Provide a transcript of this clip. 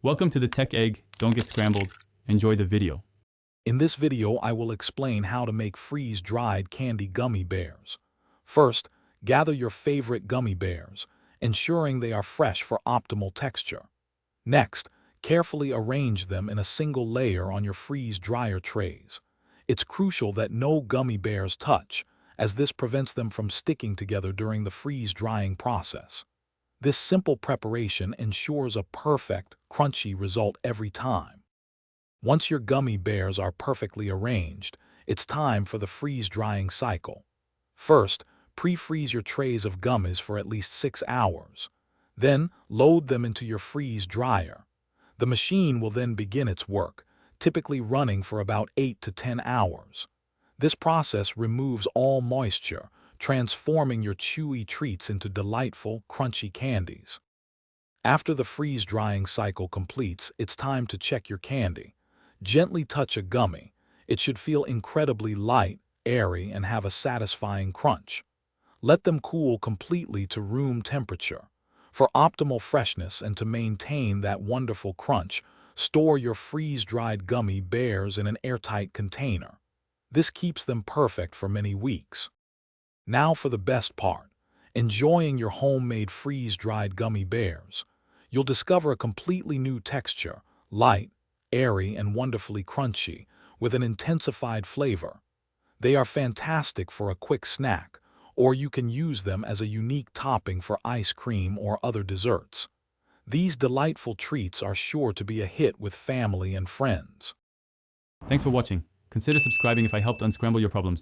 Welcome to the Tech Egg. Don't get scrambled. Enjoy the video. In this video, I will explain how to make freeze-dried candy gummy bears. First, gather your favorite gummy bears, ensuring they are fresh for optimal texture. Next, carefully arrange them in a single layer on your freeze-dryer trays. It's crucial that no gummy bears touch, as this prevents them from sticking together during the freeze-drying process. This simple preparation ensures a perfect, crunchy result every time. Once your gummy bears are perfectly arranged, it's time for the freeze-drying cycle. First, pre-freeze your trays of gummies for at least 6 hours. Then, load them into your freeze dryer. The machine will then begin its work, typically running for about 8 to 10 hours. This process removes all moisture, transforming your chewy treats into delightful, crunchy candies. After the freeze-drying cycle completes, it's time to check your candy. Gently touch a gummy. It should feel incredibly light, airy, and have a satisfying crunch. Let them cool completely to room temperature. For optimal freshness and to maintain that wonderful crunch, store your freeze-dried gummy bears in an airtight container. This keeps them perfect for many weeks. Now for the best part, enjoying your homemade freeze-dried gummy bears. You'll discover a completely new texture, light, airy, and wonderfully crunchy, with an intensified flavor. They are fantastic for a quick snack, or you can use them as a unique topping for ice cream or other desserts. These delightful treats are sure to be a hit with family and friends. Thanks for watching. Consider subscribing if I helped unscramble your problems.